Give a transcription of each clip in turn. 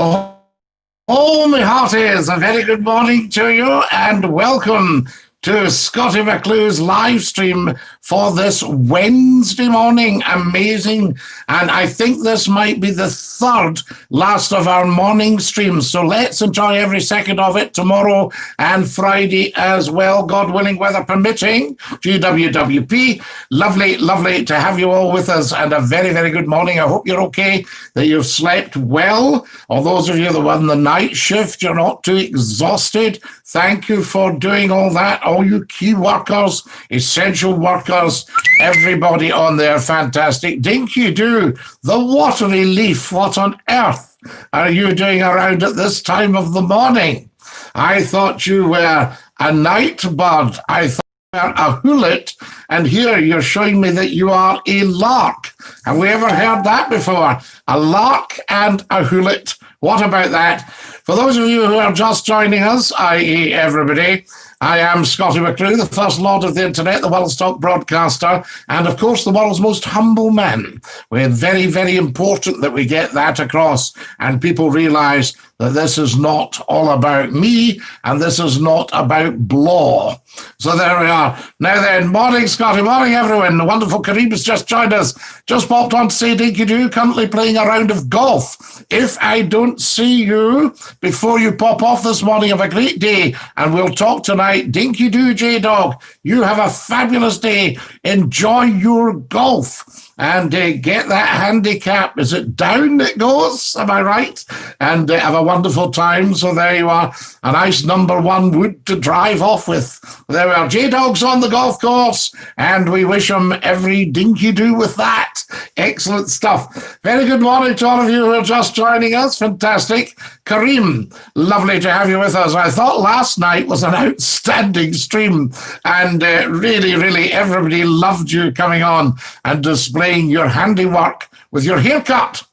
Oh, my hearties, a very good morning to you and welcome to Scottie McClue's live stream for this Wednesday morning. Amazing. And I think this might be the third last of our morning streams. So let's enjoy every second of it tomorrow and Friday as well, God willing, weather permitting. GWWP. Lovely, lovely to have you all with us and a very, very good morning. I hope you're okay, that you've slept well. Or those of you that were on the night shift, you're not too exhausted. Thank you for doing all that. All you key workers, essential workers, everybody on there, fantastic. Dinky Doo, the watery leaf, what on earth are you doing around at this time of the morning? I thought you were a night bird. I thought you were a hullet, and here you're showing me that you are a lark. Have we ever heard that before? A lark and a hullet. What about that? For those of you who are just joining us, i.e. everybody, I am Scottie McClue, the First Lord of the Internet, the world's top broadcaster, and of course the world's most humble man. We're very, very important that we get that across and people realise that this is not all about me and this is not about blah. So there we are. Now then, morning Scottie, morning everyone. The wonderful Kareem has just joined us. Just popped on to say Dinky Doo, currently playing a round of golf. If I don't see you before you pop off this morning, have a great day and we'll talk tonight. Dinky Doo, J-Dog, you have a fabulous day. Enjoy your golf. And get that handicap. Is it down it goes? Am I right? And have a wonderful time. So there you are. A nice number one wood to drive off with. There we are. J-Dog's on the golf course. And we wish him every dinky do with that. Excellent stuff. Very good morning to all of you who are just joining us. Fantastic. Kareem, lovely to have you with us. I thought last night was an outstanding stream. And really, really, everybody loved you coming on and displaying your handiwork with your haircut.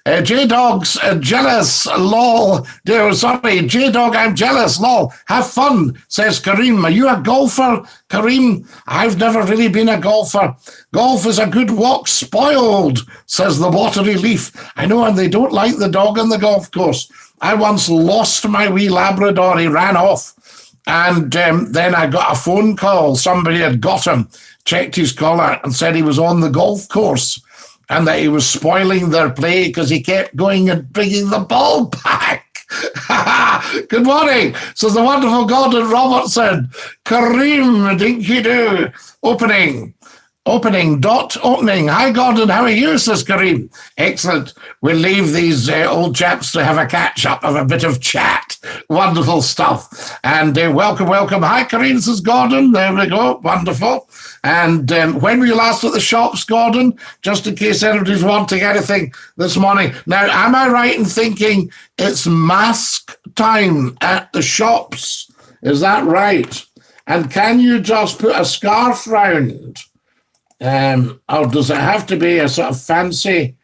J-Dog's jealous, lol. J-Dog, I'm jealous, lol. Have fun, says Kareem. Are you a golfer, Kareem? I've never really been a golfer. Golf is a good walk spoiled, says the watery leaf. I know, and they don't like the dog on the golf course. I once lost my wee Labrador. He ran off. And then I got a phone call. Somebody had got him, checked his collar and said he was on the golf course and that he was spoiling their play because he kept going and bringing the ball back. Good morning, says the wonderful Gordon Robertson. Kareem, Dinky Doo, opening. Hi, Gordon, how are you, says Kareem. Excellent. We'll leave these old chaps to have a catch-up, have a bit of chat. Wonderful stuff. And welcome. Hi, Kareem, says Gordon. There we go. Wonderful. And when were you last at the shops, Gordon? Just in case anybody's wanting anything this morning. Now, am I right in thinking it's mask time at the shops? Is that right? And can you just put a scarf round? Or does it have to be a sort of fancy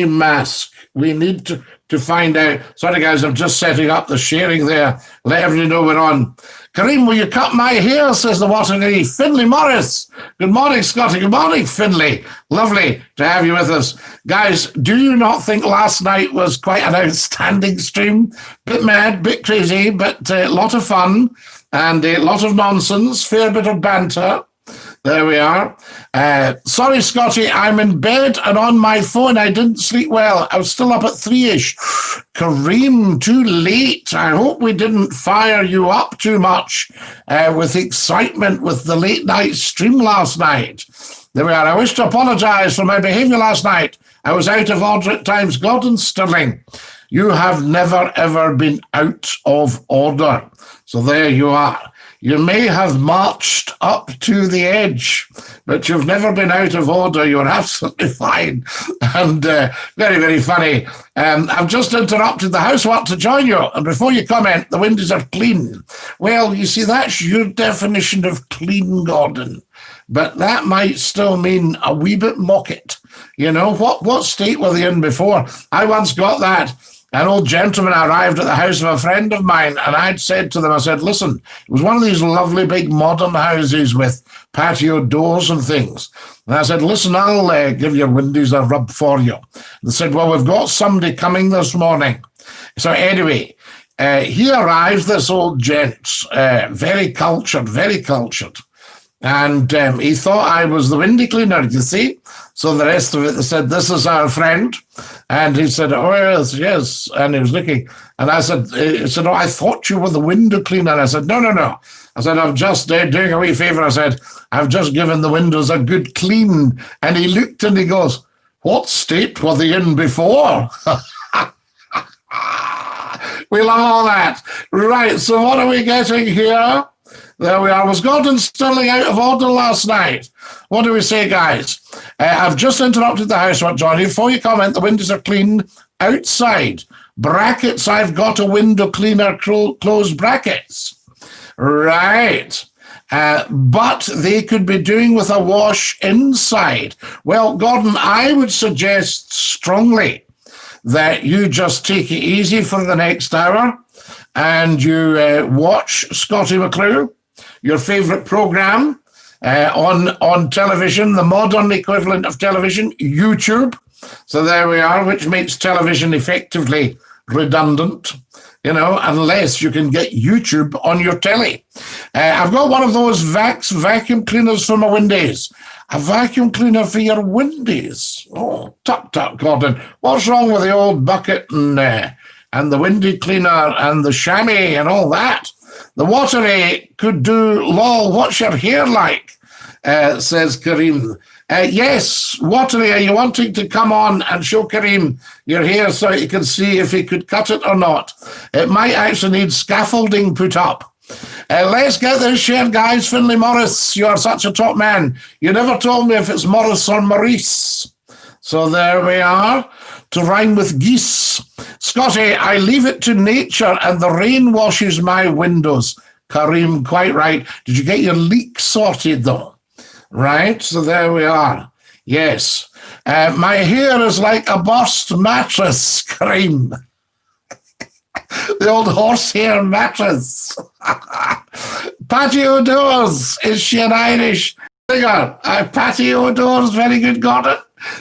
mask? We need to find out. Sorry, guys, I'm just setting up the sharing there. Let everybody know we're on. Kareem, will you cut my hair, says the watery Finlay Morris. Good morning, Scottie. Good morning, Finlay. Lovely to have you with us. Guys, do you not think last night was quite an outstanding stream? Bit mad, bit crazy, but a lot of fun and a lot of nonsense, fair bit of banter. There we are. Sorry, Scottie, I'm in bed and on my phone. I didn't sleep well. I was still up at 3-ish. Kareem, too late. I hope we didn't fire you up too much with excitement with the late night stream last night. There we are. I wish to apologise for my behaviour last night. I was out of order at times. Gordon Sterling, you have never, ever been out of order. So there you are. You may have marched up to the edge, but you've never been out of order. You're absolutely fine. And very, very funny. I've just interrupted the housework to join you. And before you comment, the windows are clean. Well, you see, that's your definition of clean, Gordon. But that might still mean a wee bit mocket. You know, what state were they in before? I once got that. an old gentleman arrived at the house of a friend of mine, and I'd said to them, I said, listen, it was one of these lovely big modern houses with patio doors and things. And I said, listen, I'll give your windows a rub for you. They said, well, we've got somebody coming this morning. So anyway, he arrived, this old gent, very cultured, very cultured. And he thought I was the window cleaner, you see. So the rest of it, they said, this is our friend. And he said, oh, yes, yes. And he was looking. And I said, oh, I thought you were the window cleaner. I said, no. I said, I'm just doing a wee favour. I said, I've just given the windows a good clean. And he looked and he goes, what state were they in before? We love all that. Right, so what are we getting here? There we are. Was Gordon Sterling out of order last night? What do we say, guys? I've just interrupted the housework, Johnny. Before you comment, the windows are clean outside. Brackets, I've got a window cleaner, close brackets. Right. But they could be doing with a wash inside. Well, Gordon, I would suggest strongly that you just take it easy for the next hour and you watch Scottie McClue, your favourite programme on television, the modern equivalent of television, YouTube. So there we are, which makes television effectively redundant, you know, unless you can get YouTube on your telly. I've got one of those vacuum cleaners for my windows. A vacuum cleaner for your windows. Oh, tut, Gordon. What's wrong with the old bucket and the window cleaner and the chamois and all that? The watery could do, lol, what's your hair like? Says Kareem. Yes, Watery, are you wanting to come on and show Kareem your hair so you can see if he could cut it or not? It might actually need scaffolding put up. Let's get this shared, guys. Finlay Morris, you are such a top man. You never told me if it's Morris or Maurice. So there we are, to rhyme with geese. Scotty, I leave it to nature and the rain washes my windows. Kareem, quite right. Did you get your leak sorted, though? Right, so there we are. Yes. My hair is like a burst mattress, Kareem. The old horsehair mattress. Patio doors. Is she an Irish singer? Patio doors, very good, Gordon.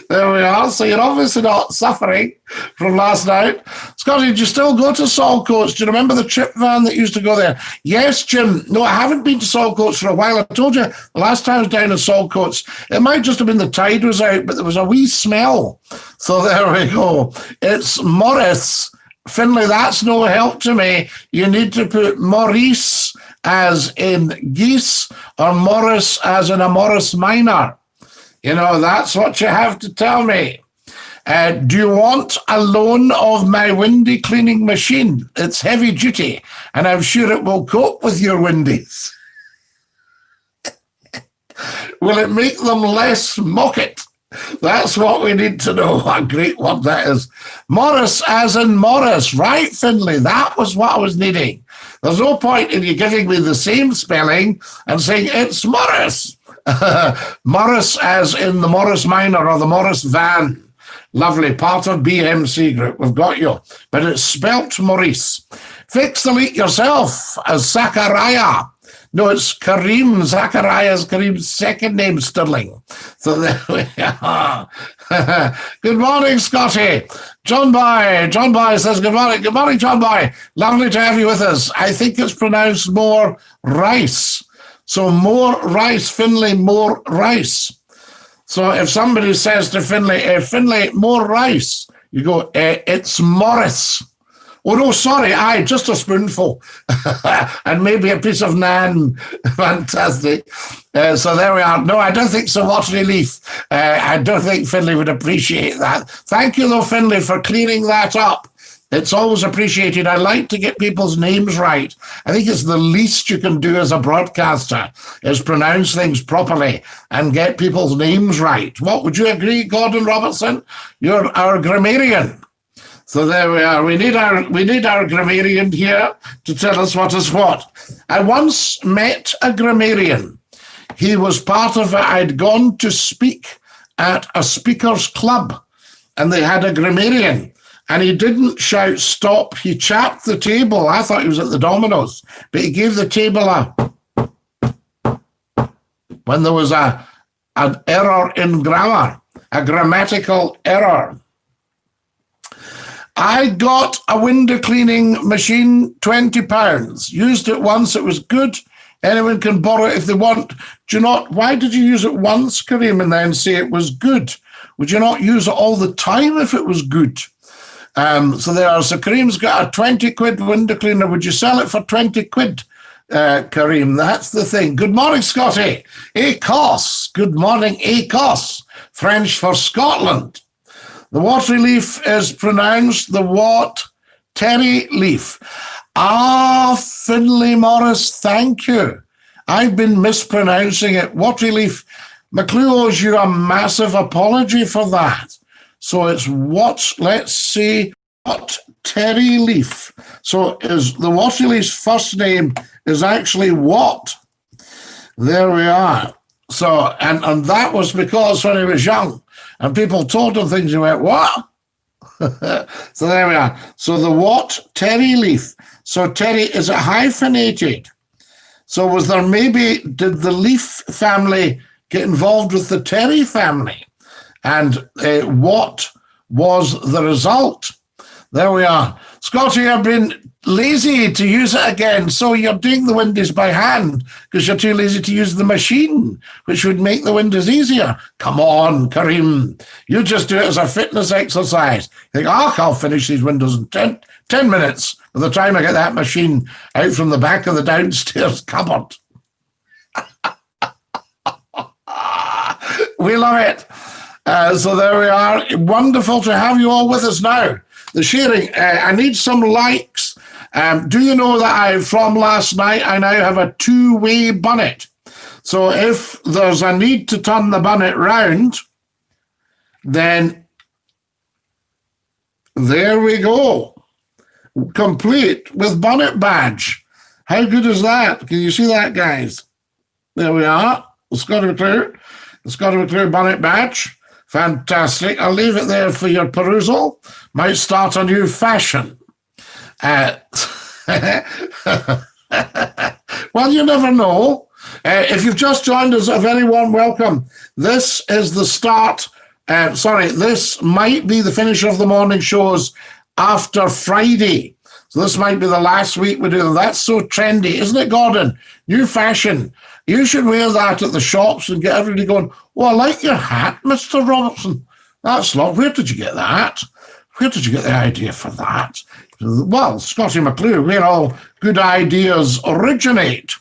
There we are. So you're obviously not suffering from last night. Scotty, did you still go to Saltcoats? Do you remember the trip van that used to go there? Yes, Jim. No, I haven't been to Saltcoats for a while. I told you the last time I was down in Saltcoats, it might just have been the tide was out, but there was a wee smell. So there we go. It's Morris. Finlay, that's no help to me. You need to put Maurice as in geese or Morris as in a Morris Minor. You know, that's what you have to tell me. Do you want a loan of my windy cleaning machine? It's heavy duty, and I'm sure it will cope with your windies. Will it make them less mocket? That's what we need to know. A great word that is. Morris as in Morris. Right, Finlay, that was what I was needing. There's no point in you giving me the same spelling and saying it's Morris. Morris as in the Morris Minor or the Morris Van. Lovely, part of BMC Group. We've got you. But it's spelt Maurice. Fix the leak yourself as Zachariah. No, it's Kareem. Zachariah's Kareem's second name, Sterling. So there we are. Good morning, Scotty. John Boy says, good morning. Good morning, John Boy. Lovely to have you with us. I think it's pronounced more rice. So more rice, Finlay, more rice. So if somebody says to Finlay, Finlay, more rice, you go, it's Morris. Oh, no, sorry, just a spoonful. And maybe a piece of naan. Fantastic. So there we are. No, I don't think so, Watery Leaf. I don't think Finlay would appreciate that. Thank you, though, Finlay, for clearing that up. It's always appreciated. I like to get people's names right. I think it's the least you can do as a broadcaster is pronounce things properly and get people's names right. What, would you agree, Gordon Robertson? You're our grammarian. So there we are. We need our grammarian here to tell us what is what. I once met a grammarian. He was part of I'd gone to speak at a speakers club, and they had a grammarian. and he didn't shout stop. He chapped the table. I thought he was at the Domino's, but he gave the table when there was an error in grammar, a grammatical error. I got a window cleaning machine, £20. Used it once, it was good. Anyone can borrow it if they want. Do you not? Why did you use it once, Kareem, and then say it was good? Would you not use it all the time if it was good? So Kareem's got a 20 quid window cleaner. Would you sell it for 20 quid, Kareem? That's the thing. Good morning, Scottie. Écosse. Good morning, Écosse. French for Scotland. The watery leaf is pronounced the terry leaf. Finlay Morris, thank you. I've been mispronouncing it. Watery leaf. McClue owes you a massive apology for that. So it's let's see, terry leaf. So is the watery leaf's first name is actually what? There we are. So, and that was because when he was young, and people told him things, he went, what? So there we are. So the terry leaf. So terry, is it hyphenated? So did the Leaf family get involved with the Terry family? And what was the result? There we are. Scottie, I've been lazy to use it again. So you're doing the windows by hand because you're too lazy to use the machine, which would make the windows easier. Come on, Kareem. You just do it as a fitness exercise. You think, I'll finish these windows in 10 minutes by the time I get that machine out from the back of the downstairs cupboard. We love it. So there we are. Wonderful to have you all with us now. The sharing, I need some likes. Do you know that from last night, I now have a two-way bonnet. So if there's a need to turn the bonnet round, then there we go. Complete with bonnet badge. How good is that? Can you see that, guys? There we are. The Scottie McClue bonnet badge. Fantastic. I'll leave it there for your perusal. Might start a new fashion. Well, you never know. If you've just joined us, a very warm welcome. This is the start. This might be the finish of the morning shows after Friday. So this might be the last week we do. That's so trendy, isn't it, Gordon? New fashion. You should wear that at the shops and get everybody going, oh, I like your hat, Mr. Robertson. That's lovely. Where did you get that? Where did you get the idea for that? Well, Scottie McClue, where all good ideas originate,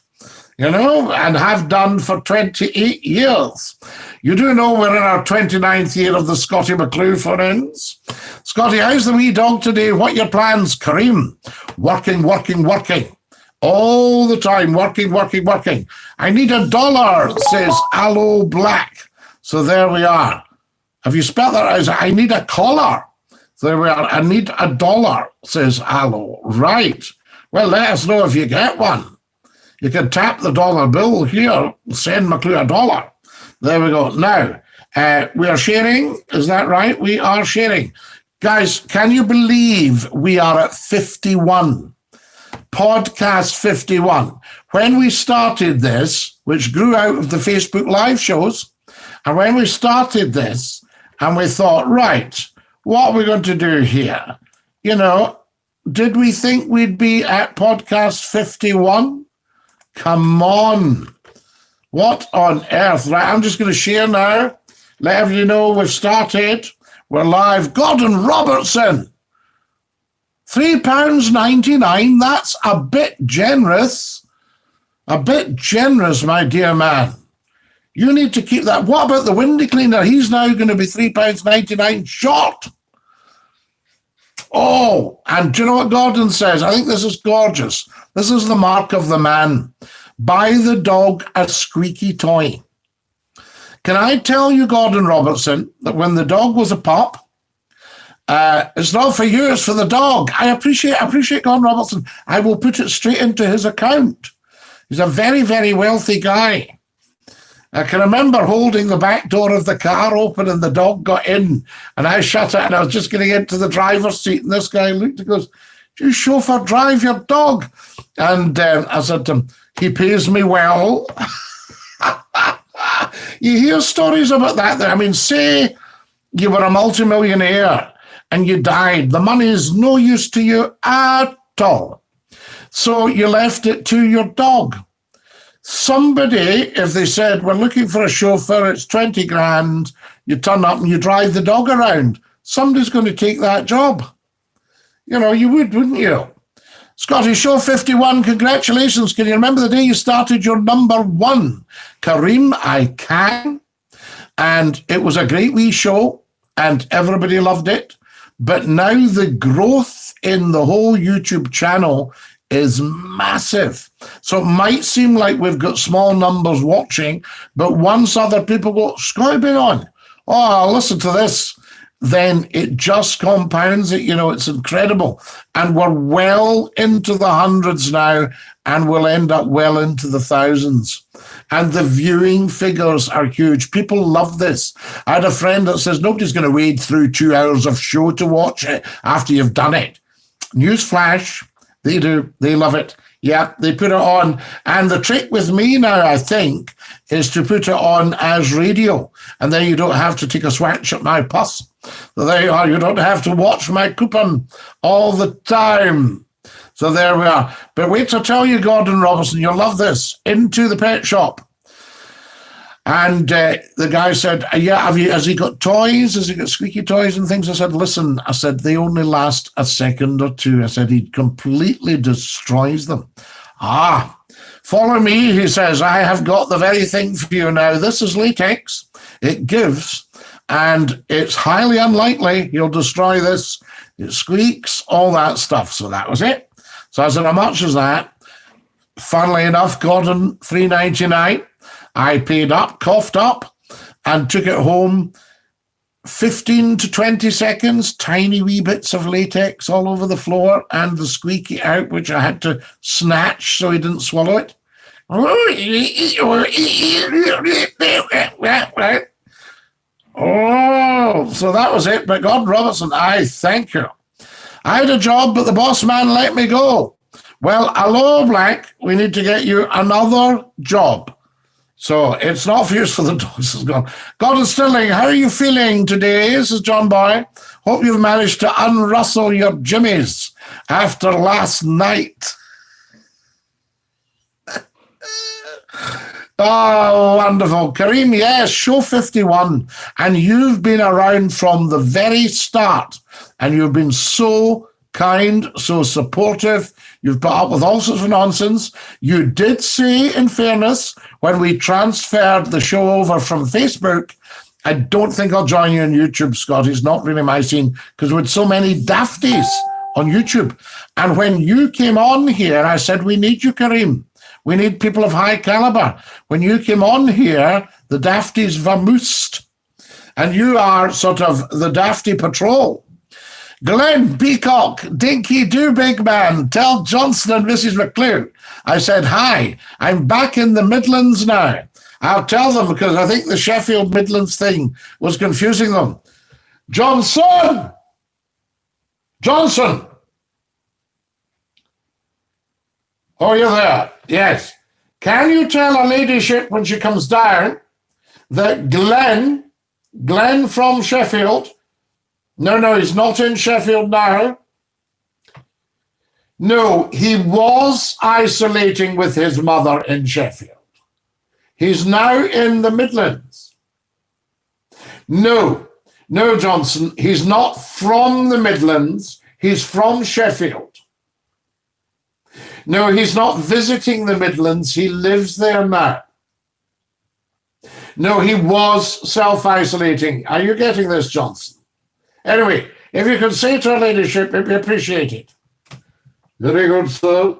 and have done for 28 years. You do know we're in our 29th year of the Scottie McClue friends. Scottie, how's the wee dog today? What are your plans? Kareem, working. All the time, working. I need $1, says Aloe Black. So there we are. Have you spelled that as I need a collar? So there we are. I need $1, says Aloe. Right. Well, let us know if you get one. You can tap the dollar bill here and send McClue $1. There we go. Now, we are sharing. Is that right? We are sharing. Guys, can you believe we are at 51? Podcast 51. When we started this, which grew out of the Facebook live shows, and when we started this, and we thought, right, what are we going to do here? Did we think we'd be at podcast 51? Come on. What on earth? Right, I'm just going to share now. Let everybody know we've started. We're live. Gordon Robertson. £3.99, that's a bit generous. A bit generous, my dear man. You need to keep that. What about the window cleaner? He's now going to be £3.99 short. Oh, and do you know what Gordon says? I think this is gorgeous. This is the mark of the man. Buy the dog a squeaky toy. Can I tell you, Gordon Robertson, that when the dog was a pup, it's not for you, it's for the dog. I appreciate Gordon Robertson. I will put it straight into his account. He's a very, very wealthy guy. I can remember holding the back door of the car open and the dog got in and I shut it and I was just getting into the driver's seat and this guy looked and goes, "Do you chauffeur drive your dog?" And I said to him, "He pays me well." You hear stories about that. I mean, say you were a multimillionaire and you died. The money is no use to you at all. So you left it to your dog. Somebody, if they said, "We're looking for a chauffeur, it's 20 grand, you turn up and you drive the dog around," somebody's going to take that job. You know, you would, wouldn't you? Scottie, show 51, congratulations. Can you remember the day you started your number one? Kareem, I can. And it was a great wee show and everybody loved it. But now the growth in the whole YouTube channel is massive. So it might seem like we've got small numbers watching, but once other people go, "Scottie been on, oh, I'll listen to this," then it just compounds it. You know, it's incredible. And we're well into the hundreds now, and we'll end up well into the thousands. And the viewing figures are huge. People love this. I had a friend that says nobody's going to wade through 2 hours of show to watch it after you've done it. Newsflash, they do. They love it. Yeah, they put it on. And the trick with me now, I think, is to put it on as radio. And then you don't have to take a swatch at my pus. So there you are. You don't have to watch my coupon all the time. So there we are. But wait till I tell you, Gordon Robertson, you'll love this. Into the pet shop. And the guy said, "Yeah, has he got toys? Has he got squeaky toys and things?" I said, "Listen," I said, "they only last a second or two." I said, "He completely destroys them." "Ah, follow me," he says. "I have got the very thing for you now. This is latex. It gives, and it's highly unlikely you'll destroy this. It squeaks, all that stuff." So that was it. So I said, "How much is that?" Funnily enough, Gordon, $3.99. I paid up, coughed up, and took it home. 15 to 20 seconds, tiny wee bits of latex all over the floor, and the squeaky out, which I had to snatch so he didn't swallow it. Oh, so that was it. But Gordon Robertson, I thank you. I had a job, but the boss man let me go. Well, hello, Black. We need to get you another job. So it's not for use for the dogs. It's gone. Gordon Stirling, how are you feeling today? This is John Boy. Hope you've managed to unrustle your jimmies after last night. Oh, wonderful. Kareem, yes, show 51. And you've been around from the very start. And you've been so kind, so supportive. You've put up with all sorts of nonsense. You did say, in fairness, when we transferred the show over from Facebook, "I don't think I'll join you on YouTube, Scott. It's not really my scene," because we had so many dafties on YouTube. And when you came on here, I said, "We need you, Kareem. We need people of high caliber." When you came on here, the dafties vamoosed. And you are sort of the dafty patrol. Glenn Peacock, Dinky Do Big Man, tell Johnson and Mrs. McClue I said hi. I'm back in the Midlands now. I'll tell them because I think the Sheffield Midlands thing was confusing them. Johnson! Johnson! Oh, you're there? Yes. Can you tell her ladyship when she comes down that Glenn from Sheffield, no, he's not in Sheffield now. No, he was isolating with his mother in Sheffield. He's now in the Midlands. No, Johnson, he's not from the Midlands. He's from Sheffield. No, he's not visiting the Midlands. He lives there now. No, he was self-isolating. Are you getting this, Johnson? Anyway, if you could say to her ladyship, it'd be appreciated. Very good, sir.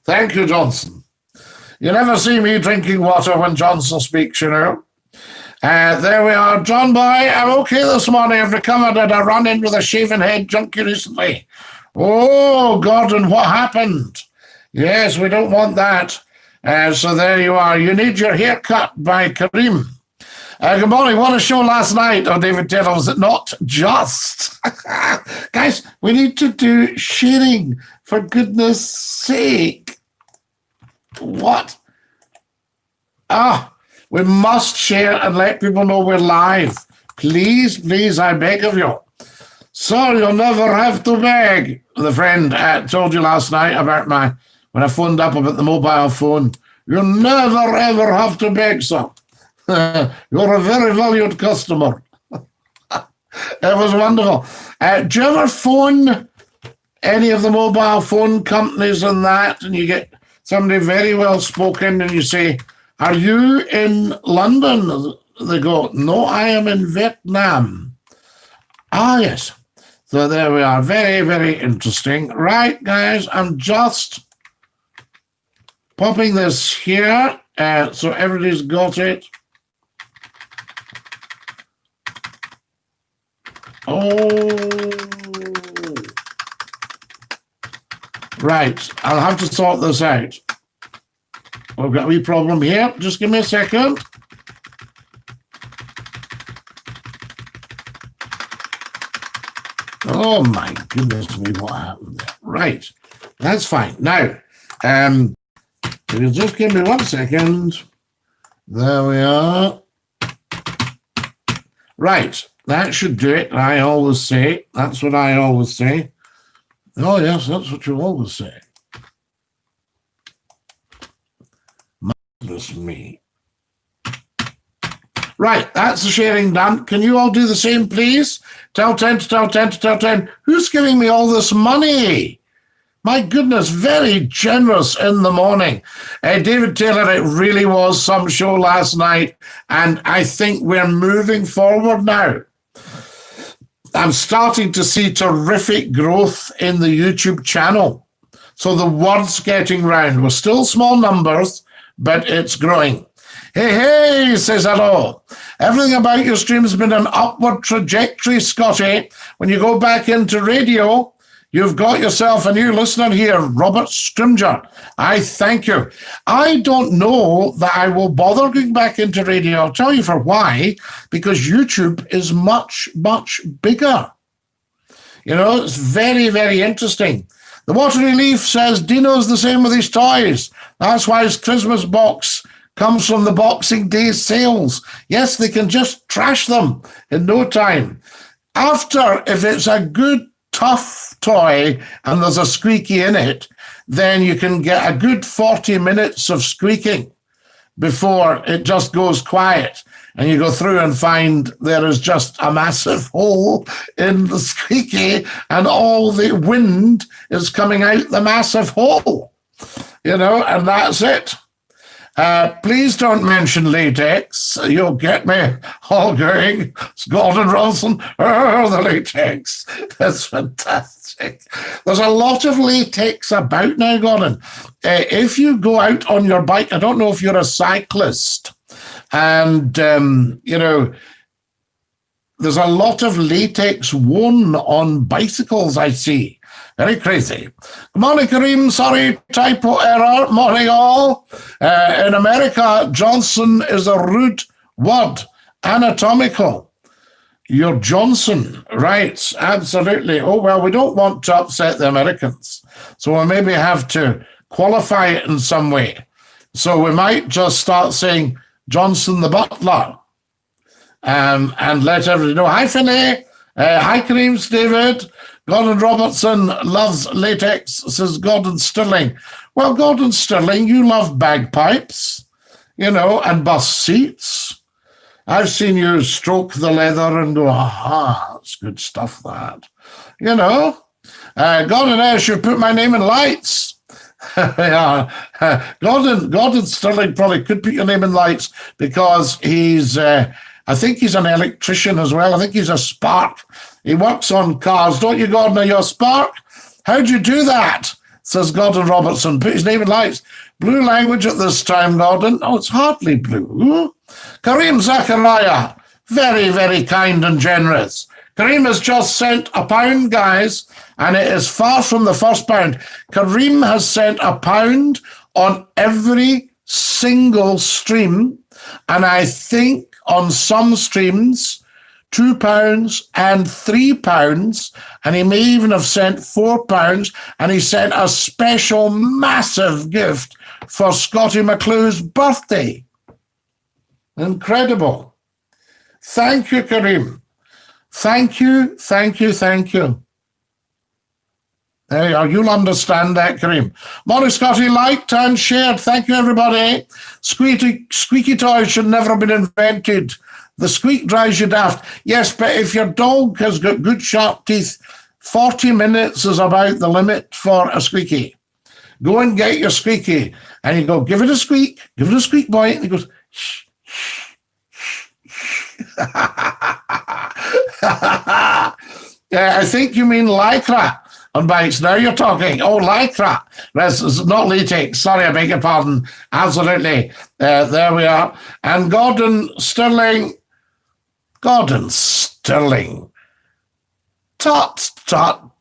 Thank you, Johnson. You never see me drinking water when Johnson speaks, you know. There we are. John Boy, I'm okay this morning. I've recovered. I had a run-in with a shaven head junkie recently. Oh, Gordon, what happened? Yes, we don't want that. So there you are. You need your haircut by Kareem. Good morning. What a show last night. Oh, David Taylor, was it not just? Guys, we need to do sharing, for goodness sake. What? We must share and let people know we're live. Please, please, I beg of you. So you'll never have to beg. The friend told you last night about when I phoned up about the mobile phone. You'll never, ever have to beg, sir. You're a very valued customer. It was wonderful. Do you ever phone any of the mobile phone companies and that, and you get somebody very well spoken and you say, are you in London? They go, no, I am in Vietnam. Ah, yes. So there we are. Very, very interesting. Right, guys, I'm just popping this here so everybody's got it. Oh. Right, I'll have to sort this out. We've got a wee problem here. Just give me a second. Oh my goodness me, what happened there? Right, that's fine. Now, if you just give me 1 second. There we are. Right, that should do it. I always say, that's what I always say. Oh yes, that's what you always say. Goodness me. Right, that's the sharing done. Can you all do the same, please? Tell 10 to tell 10 to tell 10. Who's giving me all this money? My goodness, very generous in the morning. David Taylor, it really was some show last night, and I think we're moving forward now. I'm starting to see terrific growth in the YouTube channel. So the word's getting round. We're still small numbers, but it's growing. Hey, says hello. Everything about your stream has been an upward trajectory, Scottie. When you go back into radio, you've got yourself a new listener here, Robert Scrimger. I thank you. I don't know that I will bother going back into radio. I'll tell you for why. Because YouTube is much, much bigger. You know, it's very, very interesting. The Watery Leaf says Dino's the same with his toys. That's why his Christmas box comes from the Boxing Day sales. Yes, they can just trash them in no time. After, if it's a good, tough toy and there's a squeaky in it, then you can get a good 40 minutes of squeaking before it just goes quiet. And you go through and find there is just a massive hole in the squeaky and all the wind is coming out the massive hole, you know, and that's it. Please don't mention latex. You'll get me all going. It's Gordon Robinson. Oh, the latex. That's fantastic. There's a lot of latex about now, Gordon. If you go out on your bike, I don't know if you're a cyclist, and, you know, there's a lot of latex worn on bicycles, I see. Very crazy. Good morning, Kareem. Sorry, typo error. Morning, all. In America, Johnson is a rude word. Anatomical. You're Johnson. Right, absolutely. Oh, well, we don't want to upset the Americans. So we maybe have to qualify it in some way. So we might just start saying Johnson the butler. And let everybody know. Hi, Finney. Hi, Kareem's David. Gordon Robertson loves latex, says Gordon Stirling. Well, Gordon Stirling, you love bagpipes, you know, and bus seats. I've seen you stroke the leather and go, aha, that's good stuff, that. You know, Gordon Ash, you put my name in lights. Yeah. Gordon Stirling probably could put your name in lights because he's, I think he's an electrician as well. I think he's a spark. He works on cars. Don't you, Gordon? Are you a spark? How'd you do that? Says Gordon Robertson. Put his name in lights. Blue language at this time, Gordon. Oh, it's hardly blue. Kareem Zachariah. Very, very kind and generous. Kareem has just sent £1, guys, and it is far from the first pound. Kareem has sent £1 on every single stream, and I think on some streams, £2 and £3, and he may even have sent £4, and he sent a special massive gift for Scottie McClue's birthday. Incredible. Thank you, Kareem. Thank you, thank you, thank you. There you are. You'll understand that, Kareem. Morning, Scottie, liked and shared. Thank you, everybody. Squeaky toys should never have been invented. The squeak drives you daft. Yes, but if your dog has got good sharp teeth, 40 minutes is about the limit for a squeaky. Go and get your squeaky. And you go, give it a squeak, boy. And he goes, shh, shh, shh. I think you mean lycra on bikes. Now you're talking. Oh, lycra. That's not latex. Sorry, I beg your pardon. Absolutely. There we are. And Gordon Sterling. Tut,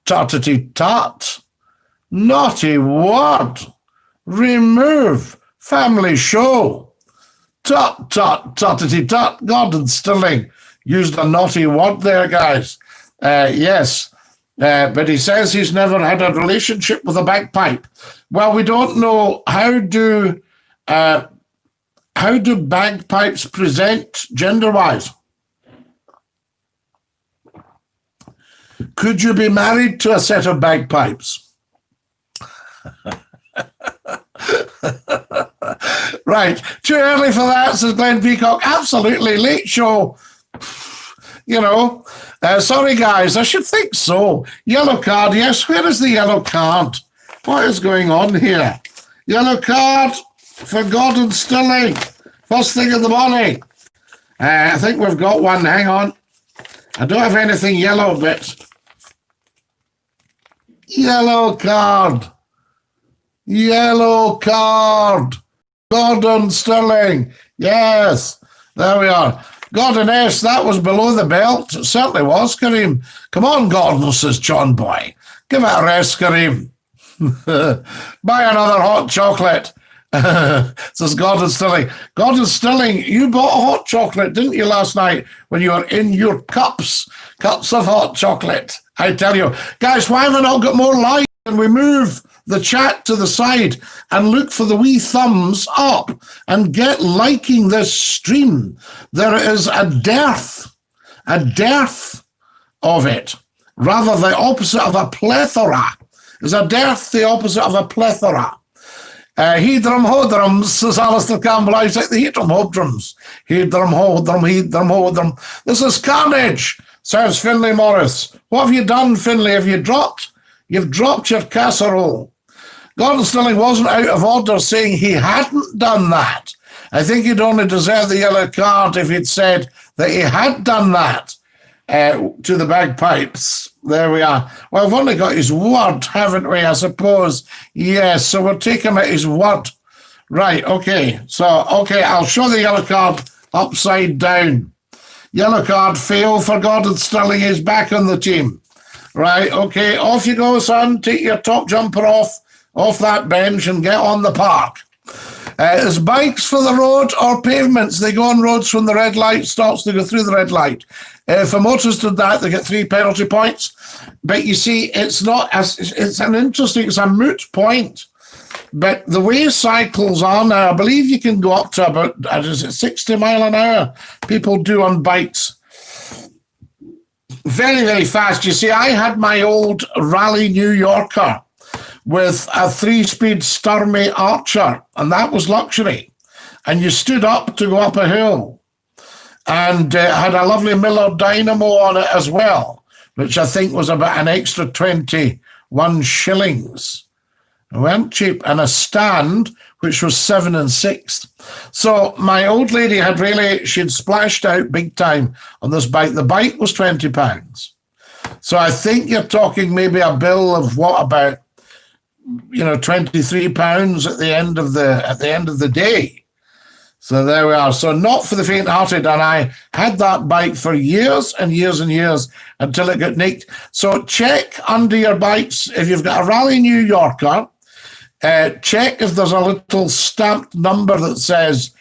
tuttity tut. Naughty word. Remove. Family show. Tut, tuttity tut. Gordon Sterling used a naughty word there, guys. Yes. But he says he's never had a relationship with a bagpipe. Well, we don't know how do bagpipes present gender-wise. Could you be married to a set of bagpipes? Right. Too early for that, says Glenn Peacock. Absolutely. Late show. You know. Sorry, guys. I should think so. Yellow card. Yes. Where is the yellow card? What is going on here? Yellow card for Gordon Sterling. First thing in the morning. I think we've got one. Hang on. I don't have anything yellow, but... Yellow card. Yellow card. Gordon Sterling. Yes. There we are. Gordon S., that was below the belt. It certainly was, Kareem. Come on, Gordon, says John Boy. Give it a rest, Kareem. Buy another hot chocolate. Says Gordon Sterling. Gordon Sterling, you bought a hot chocolate, didn't you, last night when you were in your cups of hot chocolate? I tell you. Guys, why have I not got more likes? And we move the chat to the side and look for the wee thumbs up and get liking this stream. There is a dearth of it. Rather, the opposite of a plethora. Is a dearth the opposite of a plethora? Heedrum hodrum, says Alistair Campbell. I take the heedrum hodrums. Heedrum hodrum. This is carnage, says Finlay Morris. What have you done, Finlay? Have you dropped? You've dropped your casserole. Gordon Sterling wasn't out of order saying he hadn't done that. I think he'd only deserve the yellow card if he'd said that he had done that to the bagpipes. There we are. Well, we've only got his word, haven't we, I suppose? Yes, so we'll take him at his word. Right, okay. So, okay, I'll show the yellow card upside down. Yellow card, fail for Gordon Sterling. He's back on the team. Right, okay, off you go, son. Take your top jumper off that bench and get on the park. Is bikes for the road or pavements? They go on roads when the red light stops, they go through the red light. If a motorist did that, they get 3 penalty points. But you see, it's a moot point. But the way cycles are now, I believe you can go up to about, 60 mile an hour, people do on bikes. Very, very fast. You see, I had my old Rally New Yorker with a 3-speed Sturmey Archer, and that was luxury. And you stood up to go up a hill. And had a lovely Miller Dynamo on it as well, which I think was about an extra 21 shillings. It weren't cheap. And a stand, which was 7 6. So my old lady she'd splashed out big time on this bike. The bike was £20. So I think you're talking maybe a bill of what, about, £23 at the end of the day. So there we are. So not for the faint-hearted. And I had that bike for years and years and years until it got nicked. So check under your bikes. If you've got a Rally New Yorker, check if there's a little stamped number that says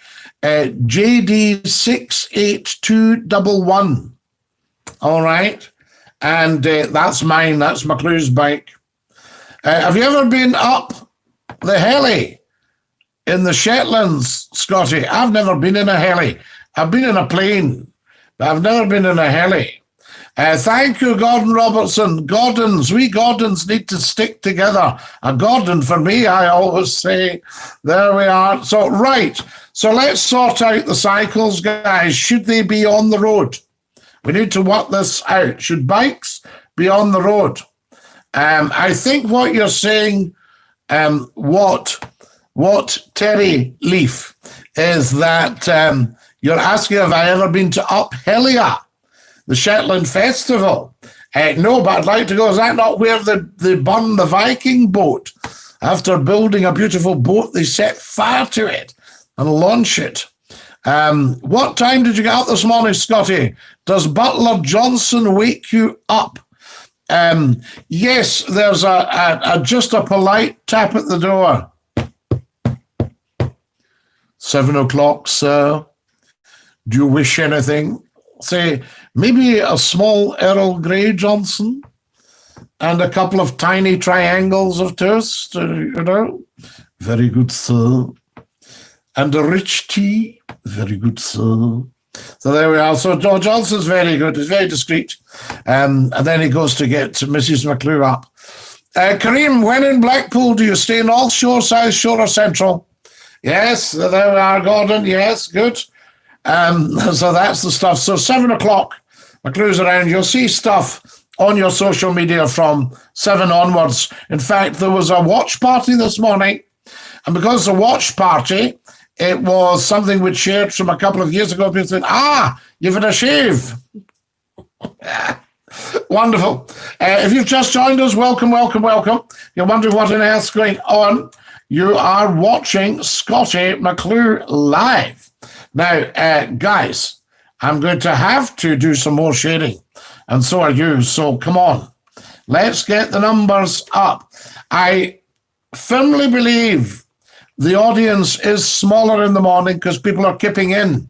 JD68211. All right. And that's mine. That's McClue's bike. Have you ever been up the heli in the Shetlands, Scottie? I've never been in a heli. I've been in a plane, but I've never been in a heli. Thank you, Gordon Robertson. We Gordons need to stick together. A Gordon for me, I always say. There we are. So, right. So let's sort out the cycles, guys. Should they be on the road? We need to work this out. Should bikes be on the road? I think what you're saying, what Terry Leaf, is that you're asking if I ever been to Uphelia, the Shetland Festival. No, but I'd like to go. Is that not where they burn the Viking boat? After building a beautiful boat, they set fire to it and launch it. What time did you get up this morning, Scottie? Does Butler Johnson wake you up? Yes, there's just a polite tap at the door. 7 o'clock, sir. Do you wish anything? Say, maybe a small Earl Grey Johnson and a couple of tiny triangles of toast, Very good, sir. And a rich tea. Very good, sir. So there we are. So Johnson's very good. He's very discreet. And then he goes to get Mrs. McClue up. Kareem, when in Blackpool, do you stay North Shore, South Shore, or Central? Yes, there we are, Gordon. Yes, good. So that's the stuff. So 7 o'clock, McClue's around. You'll see stuff on your social media from 7 onwards. In fact, there was a watch party this morning. And because the watch party, it was something we'd shared from a couple of years ago. People said, you've had a shave. Wonderful. If you've just joined us, welcome, welcome, welcome. You're wondering what on earth's going on. You are watching Scottie McClue live. Now, guys, I'm going to have to do some more sharing, and so are you. So come on, let's get the numbers up. I firmly believe the audience is smaller in the morning because people are kipping in.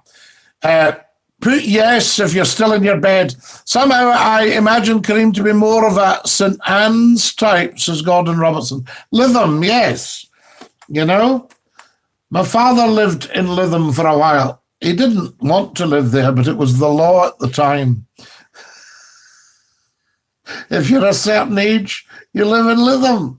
Put yes if you're still in your bed. Somehow I imagine Kareem to be more of a St. Anne's type, says Gordon Robertson. Lytham, yes. You know, my father lived in Lytham for a while. He didn't want to live there, but it was the law at the time. If you're a certain age, you live in Lytham.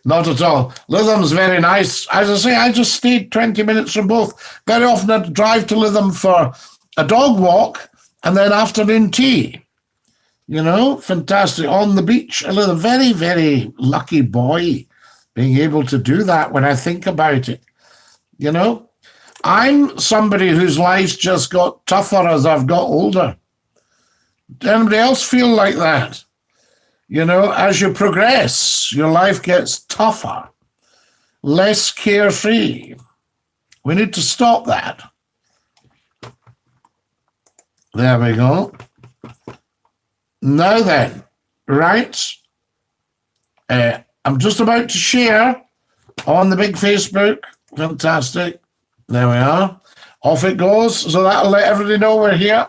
Not at all. Lytham's very nice. As I say, I just stayed 20 minutes from both. Very often I'd drive to Lytham for a dog walk and then afternoon tea. You know, fantastic. On the beach. I live a very, very lucky boy being able to do that when I think about it. You know, I'm somebody whose life's just got tougher as I've got older. Does anybody else feel like that? You know, as you progress, your life gets tougher, less carefree. We need to stop that. There we go. Now then, right? I'm just about to share on the big Facebook. Fantastic. There we are. Off it goes. So that'll let everybody know we're here.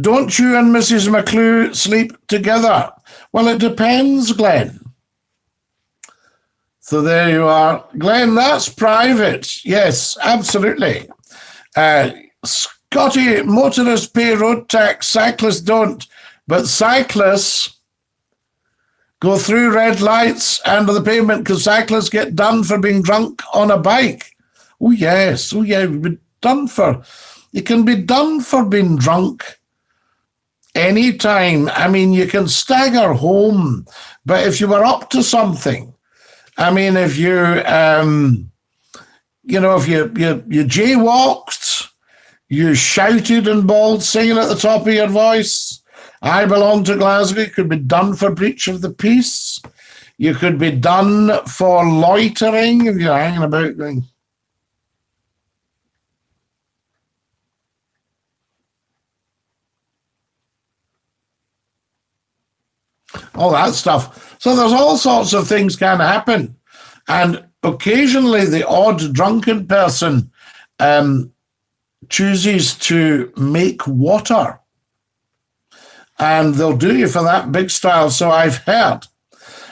Don't you and Mrs. McClue sleep together? Well, it depends, Glenn. So there you are. Glenn, that's private. Yes, absolutely. Scottie, motorists pay road tax, cyclists don't. But cyclists go through red lights under the pavement because cyclists get done for being drunk on a bike. Oh, yes. Oh, yeah. You can be done for being drunk anytime. I mean, you can stagger home, but if you were up to something, I mean, if you, if you jaywalked, you shouted and bawled, singing at the top of your voice, I belong to Glasgow, you could be done for breach of the peace. You could be done for loitering if you're hanging about going. All that stuff. So there's all sorts of things can happen. And occasionally the odd drunken person chooses to make water. And they'll do you for that big style, so I've heard.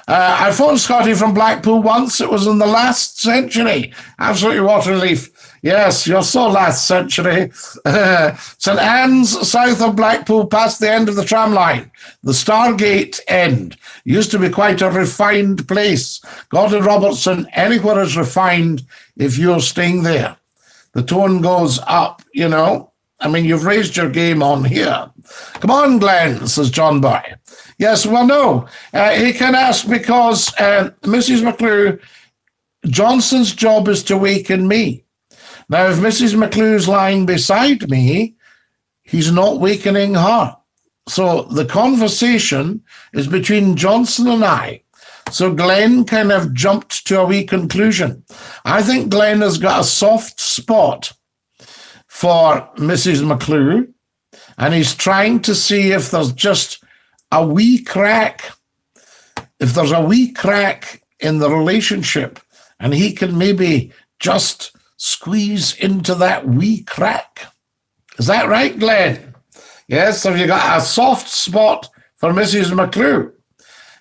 I phoned Scottie from Blackpool once. It was in the last century. Absolutely water relief. Yes, you're so last century. St Anne's, south of Blackpool, past the end of the tram line. The Stargate end. Used to be quite a refined place. Gordon Robertson, anywhere is refined if you're staying there. The tone goes up, you know. I mean, you've raised your game on here. Come on, Glenn, says John Boy. Yes, well, no. He can ask because Mrs. McClue, Johnson's job is to waken me. Now, if Mrs. McClue's lying beside me, he's not wakening her. So the conversation is between Johnson and I. So Glenn kind of jumped to a wee conclusion. I think Glenn has got a soft spot for Mrs. McClue, and he's trying to see if there's just a wee crack, if there's a wee crack in the relationship, and he can maybe just squeeze into that wee crack. Is that right, Glenn? Yes, have you got a soft spot for Mrs. McClue?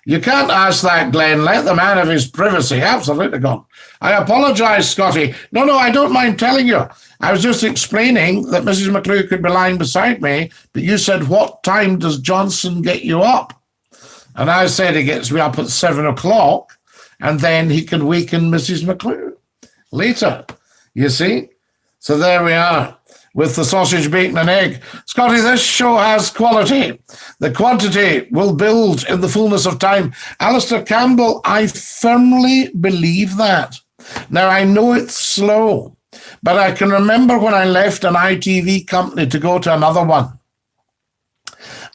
You can't ask that, Glenn. Let the man have his privacy. Absolutely gone. I apologize, Scottie. No, I don't mind telling you. I was just explaining that Mrs. McClue could be lying beside me, but you said, what time does Johnson get you up? And I said he gets me up at 7 o'clock, and then he can waken Mrs. McClue later, you see? So there we are with the sausage, bacon and egg. Scottie, this show has quality. The quantity will build in the fullness of time. Alistair Campbell, I firmly believe that. Now, I know it's slow, but I can remember when I left an ITV company to go to another one.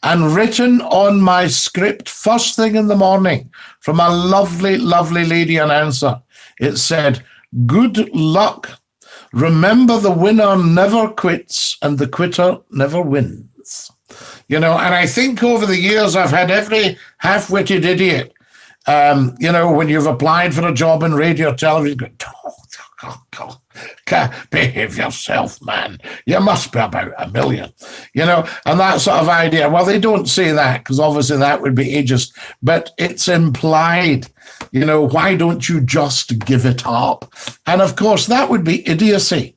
And written on my script, first thing in the morning, from a lovely, lovely lady announcer, it said, good luck. Remember, the winner never quits and the quitter never wins. You know, and I think over the years I've had every half-witted idiot, you know, when you've applied for a job in radio or television, go, behave yourself, man. You must be about $1 million, you know, and that sort of idea. Well, they don't say that because obviously that would be ageist, but it's implied. You know, why don't you just give it up? And of course, that would be idiocy,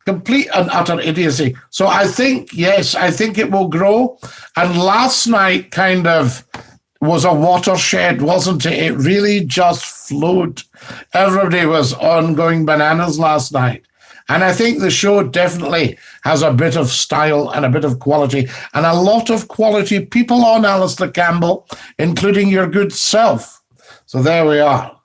complete and utter idiocy. So I think, yes, I think it will grow. And last night kind of was a watershed, wasn't it? It really just flowed. Everybody was on going bananas last night. And I think the show definitely has a bit of style and a bit of quality and a lot of quality people on, Alistair Campbell, including your good self. So there we are.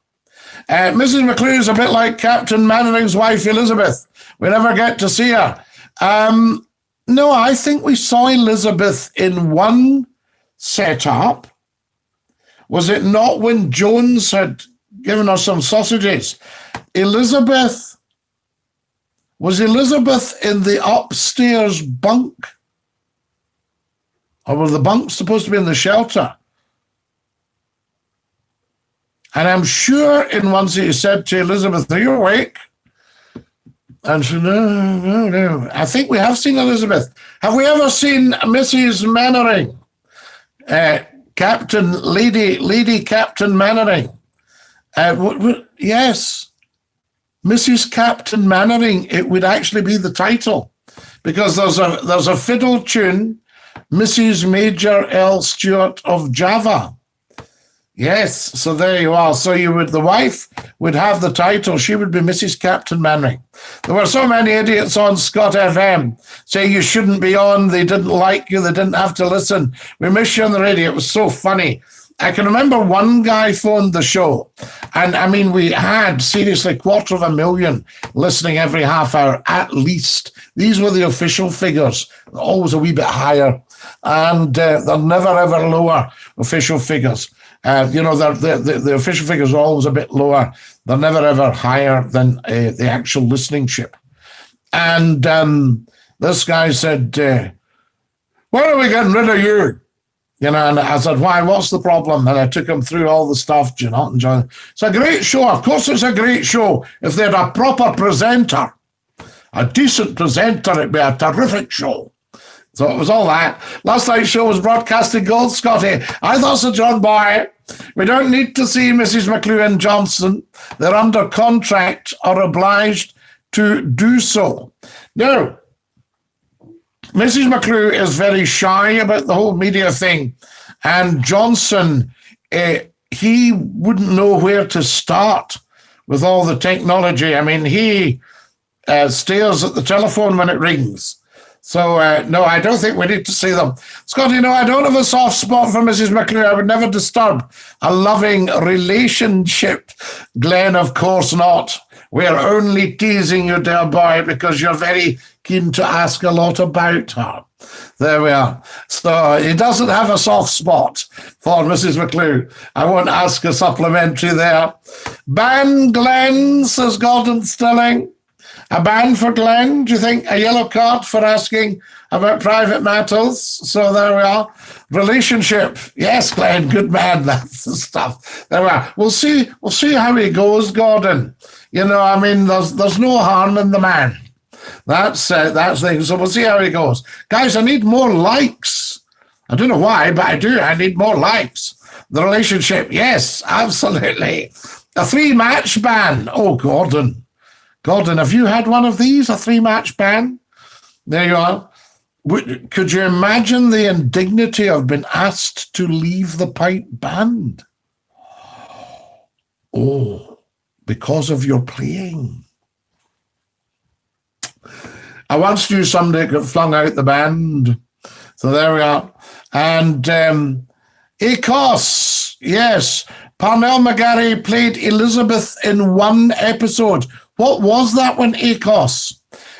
Mrs. McClue is a bit like Captain Mannering's wife, Elizabeth. We never get to see her. No, I think we saw Elizabeth in one setup. Was it not when Jones had given her some sausages? Was Elizabeth in the upstairs bunk? Or were the bunks supposed to be in the shelter? And I'm sure in one he said to Elizabeth, are you awake? And she said, no. I think we have seen Elizabeth. Have we ever seen Mrs. Mannering? Lady Captain Mannering. Yes. Mrs. Captain Mannering, it would actually be the title. Because there's a fiddle tune, Mrs. Major L. Stewart of Java. Yes, so there you are. So the wife would have the title. She would be Mrs. Captain Mannering. There were so many idiots on Scott FM saying you shouldn't be on. They didn't like you. They didn't have to listen. We miss you on the radio. It was so funny. I can remember one guy phoned the show. And I mean, we had seriously 250,000 listening every half hour at least. These were the official figures, always a wee bit higher. And they're never, ever lower official figures. You know, the official figures are always a bit lower. They're never, ever higher than the actual listenership. And this guy said, when are we getting rid of you? You know, and I said, why, what's the problem? And I took him through all the stuff. Do you not enjoy it? It's a great show. Of course it's a great show. If they had a proper presenter, a decent presenter, it'd be a terrific show. So it was all that. Last night's show was broadcasting gold, Scottie. I thought so, John Boy. We don't need to see Mrs. McClue and Johnson. They're under contract or obliged to do so. Now, Mrs. McClue is very shy about the whole media thing. And Johnson, he wouldn't know where to start with all the technology. I mean, he stares at the telephone when it rings. So, no, I don't think we need to see them. Scottie, no, I don't have a soft spot for Mrs. McClue. I would never disturb a loving relationship. Glenn, of course not. We're only teasing you, dear boy, because you're very keen to ask a lot about her. There we are. So he doesn't have a soft spot for Mrs. McClue. I won't ask a supplementary there. Ban Glenn, says Gordon Stilling. A ban for Glenn, do you think? A yellow card for asking about private matters? So there we are. Relationship. Yes, Glenn, good man. That's the stuff. There we are. We'll see how he goes, Gordon. You know, I mean, there's no harm in the man. That's the thing. So we'll see how he goes. Guys, I need more likes. I don't know why, but I do. I need more likes. The relationship. Yes, absolutely. A 3-match ban. Oh, Gordon. Gordon, have you had one of these, a 3-match ban? There you are. Could you imagine the indignity of being asked to leave the pipe band? Oh, because of your playing. I once knew somebody got flung out the band. So there we are. And ACOS, yes. Parnell McGarry played Elizabeth in one episode. What was that one, ACOS?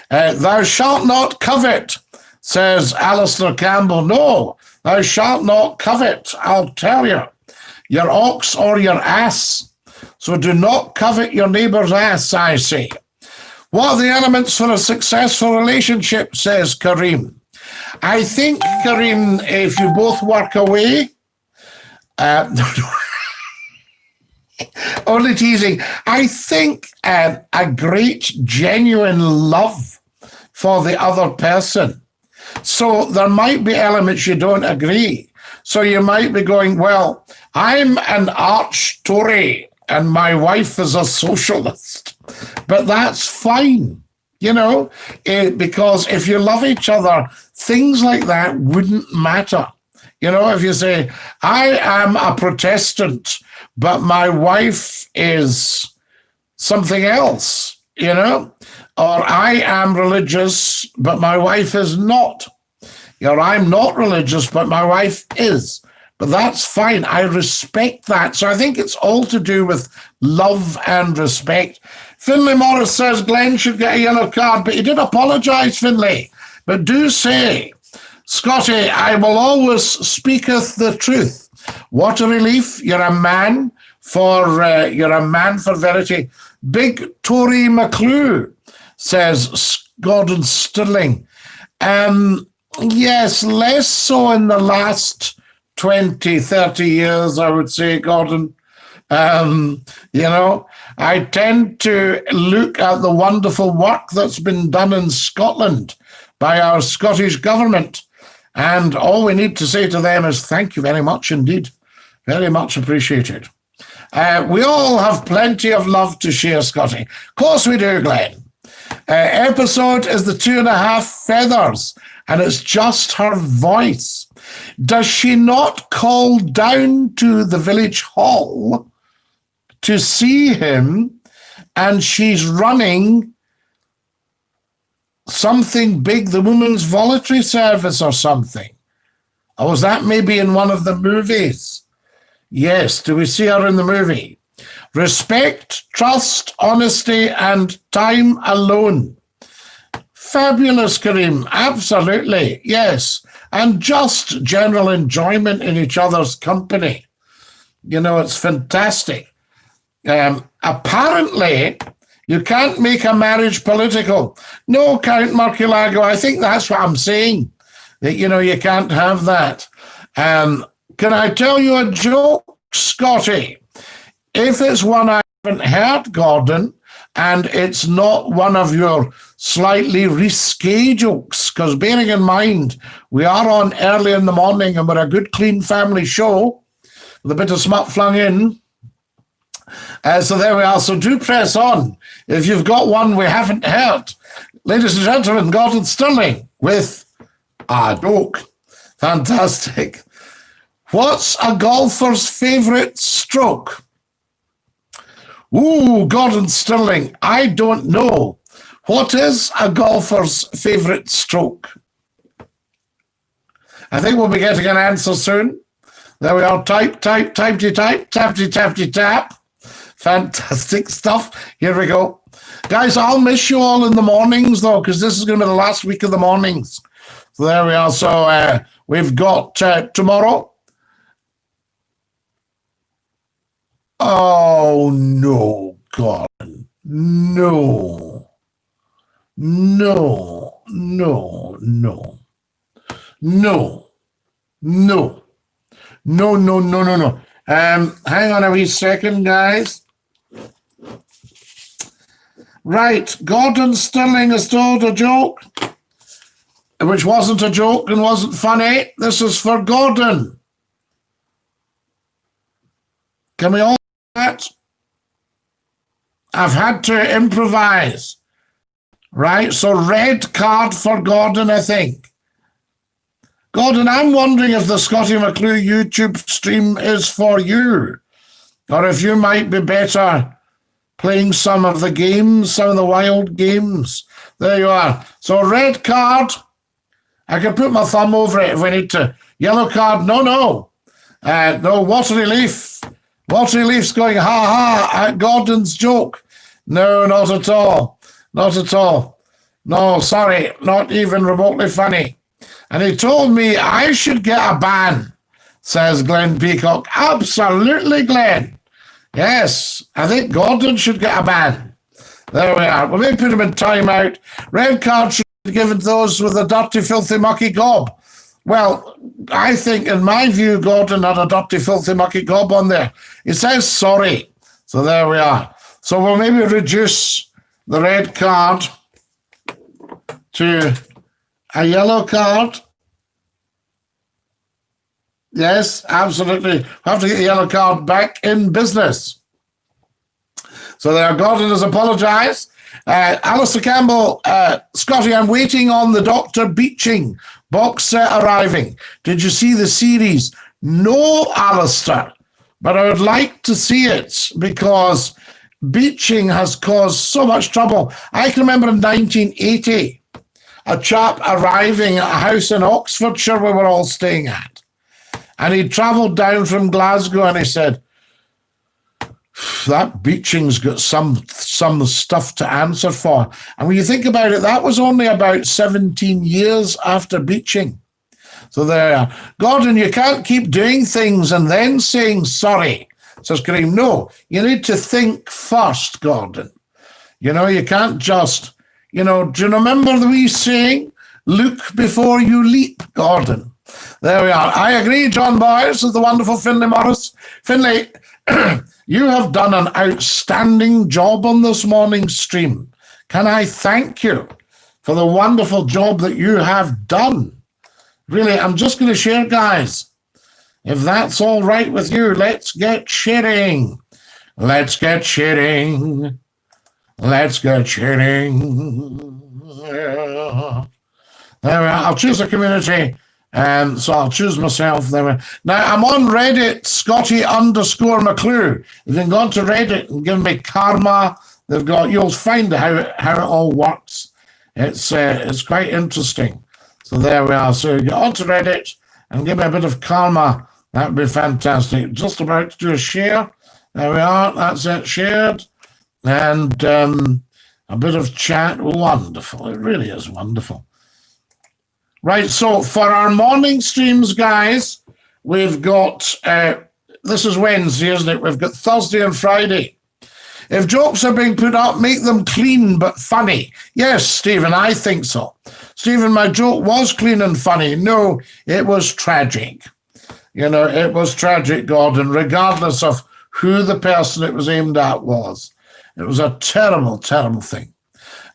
Thou shalt not covet, says Alistair Campbell. No, thou shalt not covet, I'll tell you. Your ox or your ass. So do not covet your neighbour's ass, I say. What are the elements for a successful relationship, says Kareem. I think, Kareem, if you both work away... only teasing. I think a great, genuine love for the other person. So there might be elements you don't agree. So you might be going, well, I'm an arch Tory and my wife is a socialist. But that's fine, you know, because if you love each other, things like that wouldn't matter. You know, if you say, I am a Protestant, but my wife is something else, you know, or I am religious, but my wife is not. Or I'm not religious, but my wife is. But that's fine. I respect that. So I think it's all to do with love and respect. Finlay Morris says Glenn should get a yellow card, but he did apologise, Finlay. But do say, Scottie, I will always speaketh the truth. What a relief. You're a man for verity. Big Tory McClue, says Gordon Stirling. Yes, less so in the last 20, 30 years, I would say, Gordon. You know, I tend to look at the wonderful work that's been done in Scotland by our Scottish government. And all we need to say to them is thank you very much indeed. Very much appreciated. We all have plenty of love to share, Scottie. Of course we do, Glenn. Episode is the 2.5 feathers, and it's just her voice. Does she not call down to the village hall to see him, and she's running something big, the Women's Voluntary Service or something? Or was that maybe in one of the movies? Yes, do we see her in the movie? Respect, trust, honesty, and time alone. Fabulous, Kareem. Absolutely, yes. And just general enjoyment in each other's company. You know, it's fantastic. Apparently, you can't make a marriage political. No, Count Merculago, I think that's what I'm saying. That, you know, you can't have that. Can I tell you a joke, Scottie? If it's one I haven't heard, Gordon, and it's not one of your slightly risque jokes, because bearing in mind, we are on early in the morning and we're a good, clean family show with a bit of smut flung in. So there we are. So do press on if you've got one we haven't heard. Ladies and gentlemen, Gordon Sterling with a joke. Fantastic. What's a golfer's favourite stroke? Ooh, Gordon Sterling, I don't know. What is a golfer's favourite stroke? I think we'll be getting an answer soon. There we are. Type, tappity, tappity, tap. Fantastic stuff. Here we go. Guys, I'll miss you all in the mornings, though, because this is going to be the last week of the mornings. So there we are. So we've got tomorrow. Oh, no, God. No. No. No. No. No. No. No, no, no, no, no. Hang on a wee second, guys. Right, Gordon Sterling has told a joke, which wasn't a joke and wasn't funny. This is for Gordon. Can we all do that? I've had to improvise. Right, so red card for Gordon, I think. Gordon, I'm wondering if the Scottie McClue YouTube stream is for you, or if you might be better playing some of the games, some of the wild games. There you are. So red card. I can put my thumb over it if we need to. Yellow card. No, no. No, watery leaf. Watery leaf's going ha-ha at Gordon's joke. No, not at all. Not at all. No, sorry. Not even remotely funny. And he told me I should get a ban, says Glenn Peacock. Absolutely, Glenn. Yes, I think Gordon should get a ban. There we are. Well, maybe put him in timeout. Red card should be given to those with a dirty, filthy, mucky gob. Well, I think, in my view, Gordon had a dirty, filthy, mucky gob on there. He says sorry. So there we are. So we'll maybe reduce the red card to a yellow card. Yes, absolutely. We have to get the yellow card back in business. So there, Gordon has apologised. Alistair Campbell, Scottie, I'm waiting on the Dr. Beeching box set arriving. Did you see the series? No, Alistair, but I would like to see it because Beeching has caused so much trouble. I can remember in 1980, a chap arriving at a house in Oxfordshire we were all staying at. And he travelled down from Glasgow and he said, that Beeching's got some stuff to answer for. And when you think about it, that was only about 17 years after Beeching. So there, Gordon, you can't keep doing things and then saying sorry, says Kareem. No, you need to think first, Gordon. You know, you can't just, do you remember the wee saying, look before you leap, Gordon? There we are. I agree, John Boyce, with the wonderful Finlay Morris. Finlay, you have done an outstanding job on this morning's stream. Can I thank you for the wonderful job that you have done? Really, I'm just going to share, guys. If that's all right with you, let's get sharing. Let's get sharing. Let's get sharing. There we are. I'll choose a community. So I'll choose myself there. Now, I'm on Reddit, Scottie_McClue. You can go to Reddit and give me karma. You'll find how it all works. It's quite interesting. So there we are. So you get onto Reddit and give me a bit of karma. That would be fantastic. Just about to do a share. There we are. That's it, shared. And a bit of chat. Wonderful. It really is wonderful. Right, so for our morning streams, guys, we've got, this is Wednesday, isn't it? We've got Thursday and Friday. If jokes are being put up, make them clean but funny. Yes, Stephen, I think so. Stephen, my joke was clean and funny. No, it was tragic. You know, it was tragic, Gordon, regardless of who the person it was aimed at was. It was a terrible, terrible thing.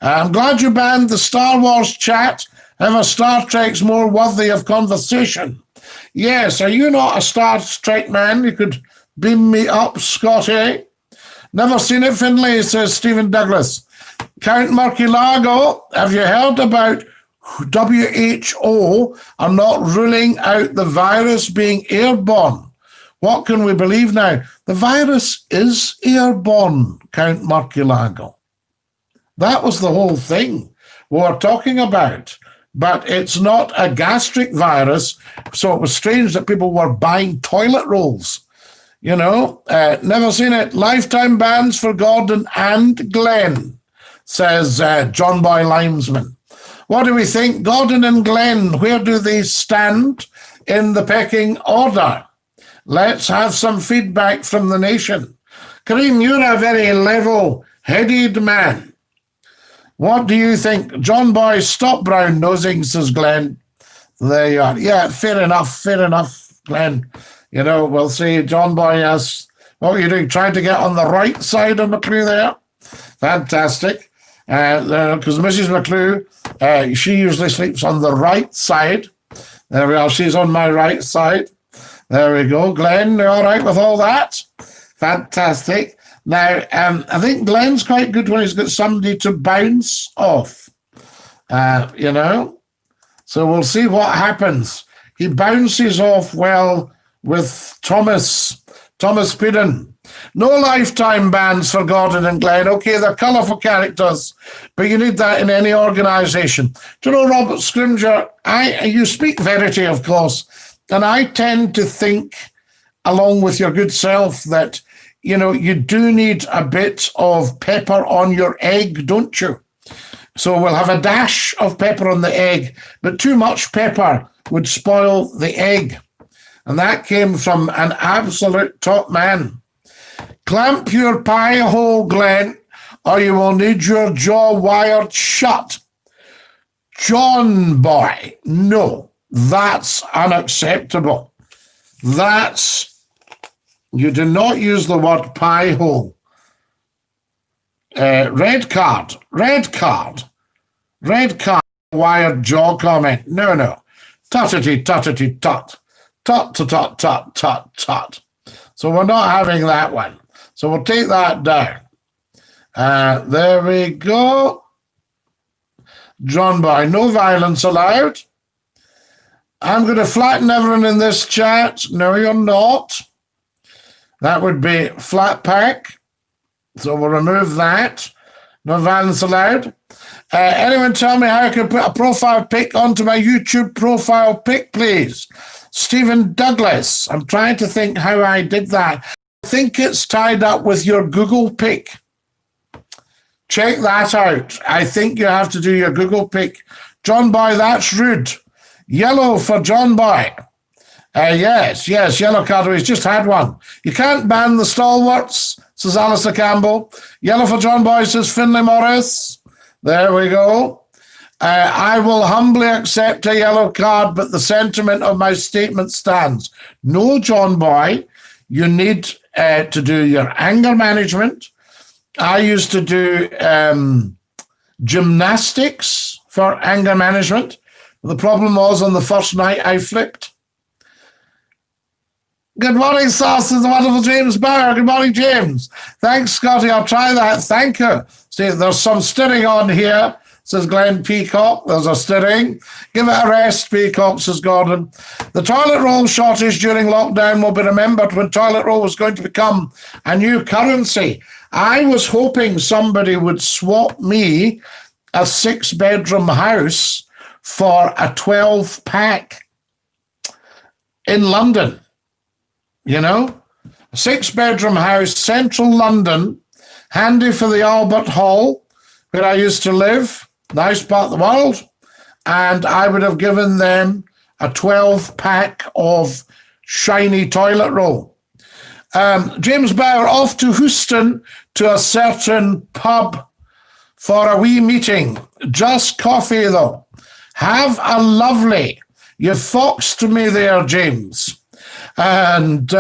I'm glad you banned the Star Wars chat. However, Star Trek's more worthy of conversation. Yes, are you not a Star Trek man? You could beam me up, Scotty. Never seen it, Finlay, says Stephen Douglas. Count Murcielago, have you heard about WHO are not ruling out the virus being airborne? What can we believe now? The virus is airborne, Count Murcielago. That was the whole thing we were talking about. But it's not a gastric virus, so it was strange that people were buying toilet rolls. You know, never seen it. Lifetime bans for Gordon and Glenn, says John Boy Limesman. What do we think? Gordon and Glenn, where do they stand in the pecking order? Let's have some feedback from the nation. Kareem, you're a very level-headed man. What do you think? John Boy, stop brown nosing, says Glenn. There you are. Yeah, fair enough, Glenn. You know, we'll see. John Boy, yes. What are you doing? Trying to get on the right side of McClue there? Fantastic. Because Mrs. McClue, she usually sleeps on the right side. There we are. She's on my right side. There we go. Glenn, you all right with all that? Fantastic. Now, I think Glenn's quite good when he's got somebody to bounce off, you know. So we'll see what happens. He bounces off well with Thomas Pidden. No lifetime bans for Gordon and Glenn. Okay, they're colourful characters, but you need that in any organisation. Do you know, Robert Scrimger, you speak verity, of course, and I tend to think, along with your good self, that you know, you do need a bit of pepper on your egg, don't you? So we'll have a dash of pepper on the egg, but too much pepper would spoil the egg. And that came from an absolute top man. Clamp your pie hole, Glenn, or you will need your jaw wired shut. John Boy, no, that's unacceptable. You do not use the word pie hole. Red card, wired jaw comment. No. Tuttity, tut. Tut. So we're not having that one. So we'll take that down. There we go. John Boy, no violence allowed. I'm going to flatten everyone in this chat. No, you're not. That would be flat pack. So we'll remove that. No violence allowed. Anyone tell me how I can put a profile pic onto my YouTube profile pic, please? Stephen Douglas. I'm trying to think how I did that. I think it's tied up with your Google pic. Check that out. I think you have to do your Google pic. John Boy, that's rude. Yellow for John Boy. Yes, yellow card. He's just had one. You can't ban the stalwarts, says Alistair Campbell. Yellow for John Boy, says Finlay Morris. There we go. I will humbly accept a yellow card, but the sentiment of my statement stands. No, John Boy, you need to do your anger management. I used to do gymnastics for anger management. The problem was on the first night I flipped. Good morning, Sauce. It's the wonderful James Bauer. Good morning, James. Thanks, Scotty. I'll try that. Thank you. See, there's some stirring on here, says Glenn Peacock. There's a stirring. Give it a rest, Peacock, says Gordon. The toilet roll shortage during lockdown will be remembered when toilet roll was going to become a new currency. I was hoping somebody would swap me a 6-bedroom house for a 12-pack in London. You know, a 6-bedroom house, central London, handy for the Albert Hall, where I used to live, nice part of the world, and I would have given them a 12-pack of shiny toilet roll. James Bauer, off to Houston to a certain pub for a wee meeting. Just coffee, though. Have a lovely. You foxed me there, James. And,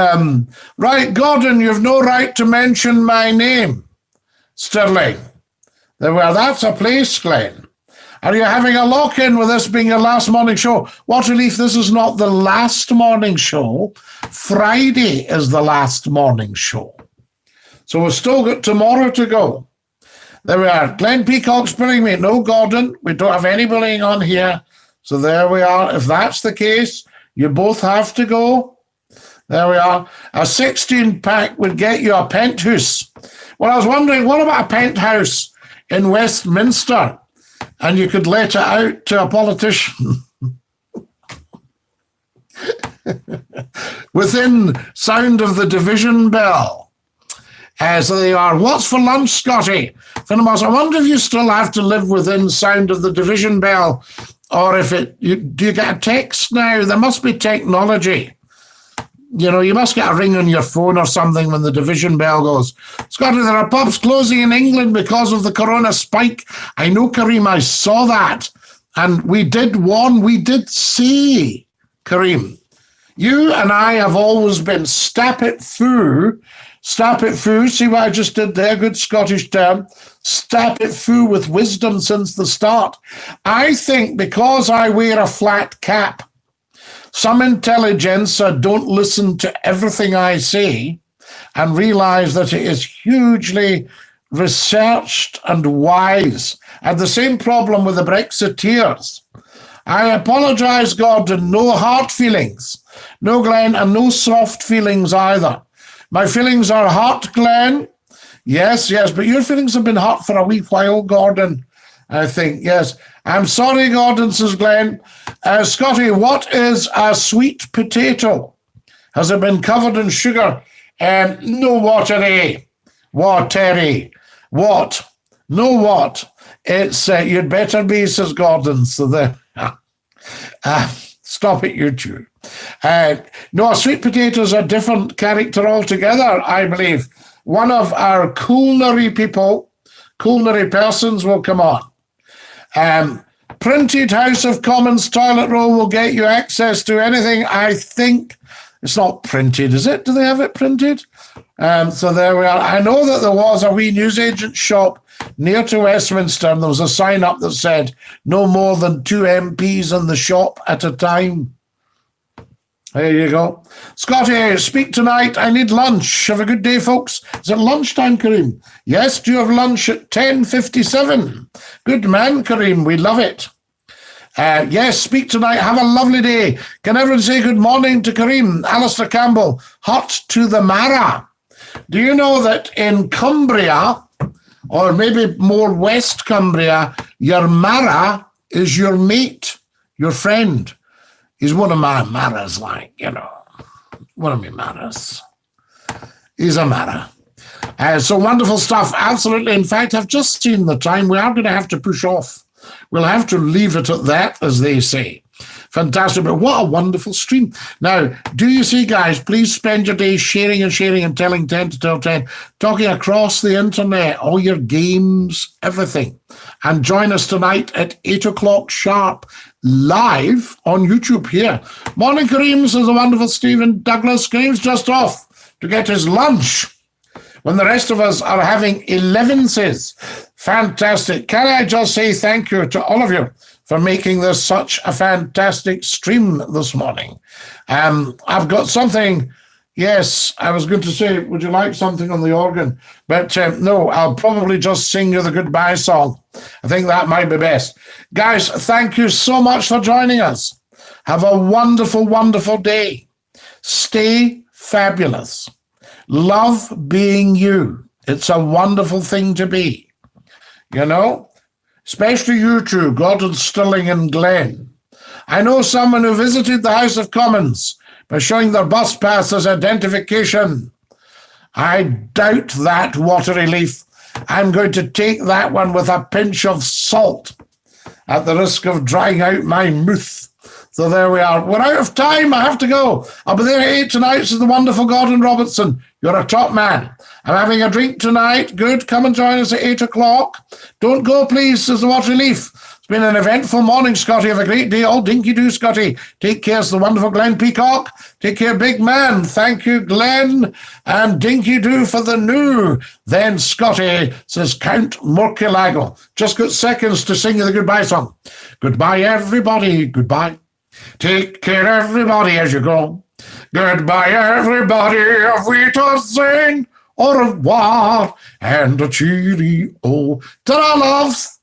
right, Gordon, you've no right to mention my name. Stirling. Well, that's a place, Glenn. Are you having a lock-in with this being your last morning show? What relief, this is not the last morning show. Friday is the last morning show. So we've still got tomorrow to go. There we are. Glenn Peacock's bullying me. No, Gordon, we don't have any bullying on here. So there we are. If that's the case, you both have to go. There we are. A 16-pack would get you a penthouse. Well, I was wondering, what about a penthouse in Westminster? And you could let it out to a politician within sound of the division bell. So they are. What's for lunch, Scottie? Finnemas, I wonder if you still have to live within sound of the division bell, or if do you get a text now? There must be technology. You know, you must get a ring on your phone or something when the division bell goes. Scottie, there are pubs closing in England because of the corona spike. I know, Kareem, I saw that. And we did warn, we did say, Kareem, you and I have always been stap it foo, see what I just did there, good Scottish term, stap it foo with wisdom since the start. I think because I wear a flat cap, some intelligentsia don't listen to everything I say and realize that it is hugely researched and wise. I had the same problem with the Brexiteers. I apologize, Gordon, no hard feelings. No, Glenn, and no soft feelings either. My feelings are hurt, Glenn. Yes, but your feelings have been hurt for a wee while, Gordon. I think, yes. I'm sorry, Gordon, says Glenn. Scottie, what is a sweet potato? Has it been covered in sugar? No, watery. What? No, what? It's, you'd better be, says Gordon. So there. Stop it, you two. No, sweet potatoes are a different character altogether, I believe. One of our culinary persons will come on. Printed House of Commons toilet roll will get you access to anything. I think it's not printed, is it? Do they have it printed? So there we are. I know that there was a wee newsagent shop near to Westminster, and there was a sign up that said no more than 2 MPs in the shop at a time. There you go. Scottie, speak tonight. I need lunch. Have a good day, folks. Is it lunchtime, Kareem? Yes, do you have lunch at 10:57? Good man, Kareem. We love it. Yes, speak tonight. Have a lovely day. Can everyone say good morning to Kareem? Alistair Campbell, hot to the marrow. Do you know that in Cumbria, or maybe more West Cumbria, your marrow is your mate, your friend? He's one of my maras, like, you know, one of my maras. He's a mara. So wonderful stuff, absolutely. In fact, I've just seen the time. We are going to have to push off. We'll have to leave it at that, as they say. Fantastic, but what a wonderful stream. Now, do you see, guys, please spend your day sharing and telling 10 to tell 10, talking across the internet, all your games, everything. And join us tonight at 8 o'clock sharp, live on YouTube here. Morning, Kareem, says the wonderful Stephen Douglas. Kareem's just off to get his lunch when the rest of us are having 11s. Fantastic. Can I just say thank you to all of you for making this such a fantastic stream this morning. I've got something, yes, I was going to say, would you like something on the organ? But no, I'll probably just sing you the goodbye song. I think that might be best. Guys, thank you so much for joining us. Have a wonderful, wonderful day. Stay fabulous. Love being you. It's a wonderful thing to be. You know? Especially you two, Gordon, Stirling and Glenn. I know someone who visited the House of Commons by showing their bus pass as identification. I doubt that, Watery Leaf. I'm going to take that one with a pinch of salt at the risk of drying out my mouth. So there we are. We're out of time. I have to go. I'll be there at 8 tonight, says the wonderful Gordon Robertson. You're a top man. I'm having a drink tonight. Good. Come and join us at 8 o'clock. Don't go, please, says the watery leaf. It's been an eventful morning, Scottie. Have a great day. All dinky-do, Scottie. Take care, says the wonderful Glenn Peacock. Take care, big man. Thank you, Glenn. And dinky-do for the new. Then, Scottie, says Count Murcielago. Just got seconds to sing you the goodbye song. Goodbye, everybody. Goodbye. Take care, everybody, as you go. Goodbye, everybody. Auf Wiedersehen. Au revoir. And a cheerio. Ta-da, loves.